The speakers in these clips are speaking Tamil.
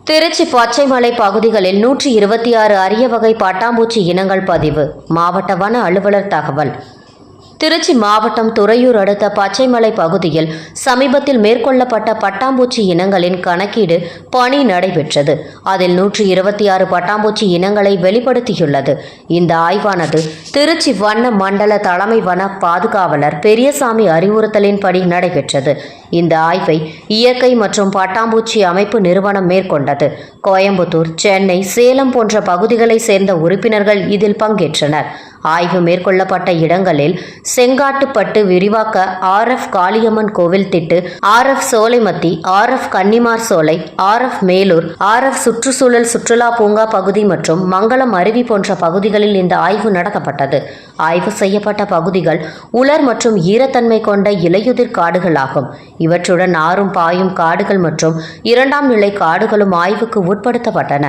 திருச்சி பச்சைமலை பகுதிகளில் 126 அரிய வகை பட்டாம்பூச்சி இனங்கள் பதிவு. மாவட்ட வன அலுவலர் தகவல். திருச்சி மாவட்டம் துறையூர் அடுத்த பச்சைமலை பகுதியில் சமீபத்தில் மேற்கொள்ளப்பட்ட பட்டாம்பூச்சி இனங்களின் கணக்கீடு பணி நடைபெற்றது. அதில் 126 பட்டாம்பூச்சி இனங்களை வெளிப்படுத்தியுள்ளது. இந்த ஆய்வானது திருச்சி வன மண்டல தலைமை வன பாதுகாவலர் பெரியசாமி அறிவுறுத்தலின்படி நடைபெற்றது. இந்த ஆய்வை இயற்கை மற்றும் பட்டாம்பூச்சி அமைப்பு நிறுவனம் மேற்கொண்டது. கோயம்புத்தூர், சென்னை, சேலம் போன்ற பகுதிகளை சேர்ந்த உறுப்பினர்கள் இதில் பங்கேற்றனர். ஆய்வு மேற்கொள்ளப்பட்ட இடங்களில் செங்காட்டுப்பட்டு விரிவாக்க RF காளியம்மன் கோவில் திட்டு, RF சோலைமத்தி, RF கன்னிமார் சோலை, RF மேலூர், RF சுற்றுச்சூழல் சுற்றுலா பூங்கா பகுதி மற்றும் மங்களம் அருவி போன்ற பகுதிகளில் இந்த ஆய்வு நடத்தப்பட்டது. ஆய்வு செய்யப்பட்ட பகுதிகள் உலர் மற்றும் ஈரத்தன்மை கொண்ட இலையுதிர் காடுகளாகும். இவற்றுடன் ஆறும் பாயும் காடுகள் மற்றும் 2ஆம் நிலை காடுகளும் ஆய்வுக்கு உட்படுத்தப்பட்டன.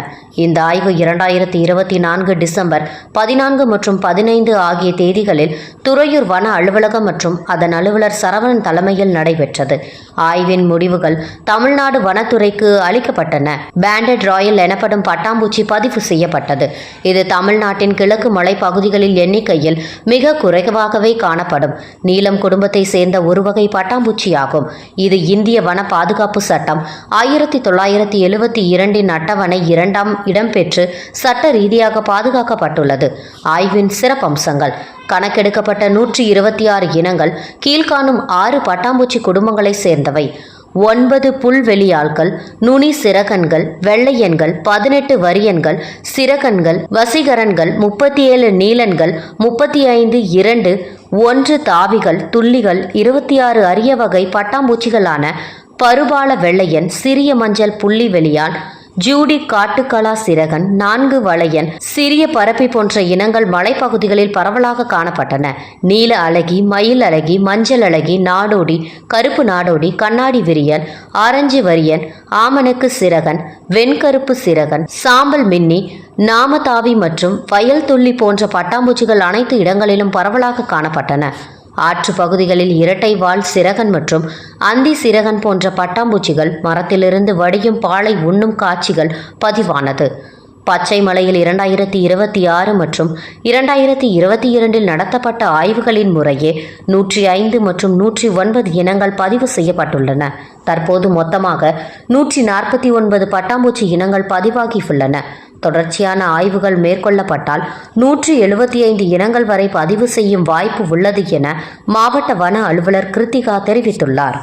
இந்த ஆய்வு 2024 டிசம்பர் 14 மற்றும் 15 ஆகிய தேதிகளில் துறையூர் வன அலுவலகம் மற்றும் அதன் அலுவலர் சரவணன் தலைமையில் நடைபெற்றது. ஆய்வின் முடிவுகள் தமிழ்நாடு வனத்துறைக்கு அளிக்கப்பட்டன. பேண்டட் ராயல் எனப்படும் பட்டாம்பூச்சி பதிவு செய்யப்பட்டது. இது தமிழ்நாட்டின் கிழக்கு மலை பகுதிகளில் எண்ணிக்கையில் மிக குறைவாகவே காணப்படும் நீலம் குடும்பத்தை சேர்ந்த ஒரு வகை பட்டாம்பூச்சி ஆகும். இது இந்திய வன பாதுகாப்பு சட்டம் 1972 அட்டவணை 2ஆம் இடம்பெற்று சட்ட ரீதியாக பாதுகாக்கப்பட்டுள்ளது. ஆய்வின் சிறப்பம்சங்கள்: கணக்கெடுக்கப்பட்ட 126 இனங்கள் கீழ்காணும் 6 பட்டாம்பூச்சி குடும்பங்களை சேர்ந்தவை: 9 புல்வெளியாள்கள், நுனி சிறகன்கள், வெள்ளையன்கள், 18 வரியன்கள், சிறகன்கள், வசீகரன்கள், 37 நீலன்கள், 35 2 1 தாவிகள், துள்ளிகள், 26 அரிய வகை பட்டாம்பூச்சிகளான பருபால வெள்ளையன், சிறிய மஞ்சள் புள்ளி வெளியான், ஜூடி காட்டுக்கலா சிறகன், 4 வளையன், சிறிய பரப்பி போன்ற இனங்கள் மலைப்பகுதிகளில் பரவலாக காணப்பட்டன. நீல அலகி, மயில் அலகி, மஞ்சள் அலகி, நாடோடி, கருப்பு நாடோடி, கண்ணாடி விரியன், ஆரஞ்சு வரியன், ஆமணக்கு சிறகன், வெண்கருப்பு சிறகன், சாம்பல் மின்னி, நாமதாவி மற்றும் வயல் துள்ளி போன்ற பட்டாம்பூச்சிகள் அனைத்து இடங்களிலும் பரவலாக காணப்பட்டன. ஆற்று பகுதிகளில் இரட்டை வால் சிறகன் மற்றும் அந்தி சிறகன் போன்ற பட்டாம்பூச்சிகள், மரத்திலிருந்து வடியும் பாலை உண்ணும் காட்சிகள் பதிவானது. பச்சை மலையில் 2026 மற்றும் 2022 நடத்தப்பட்ட ஆய்வுகளின் முறையே 105 மற்றும் 109 இனங்கள் பதிவு செய்யப்பட்டுள்ளன. தற்போது மொத்தமாக 149 பட்டாம்பூச்சி இனங்கள் பதிவாகியுள்ளன. தொடர்ச்சியான ஆய்வுகள் மேற்கொள்ளப்பட்டால் 175 இனங்கள் வரை பதிவு செய்யும் வாய்ப்பு உள்ளது என மாவட்ட வன அலுவலர் கிருத்திகா தெரிவித்துள்ளார்.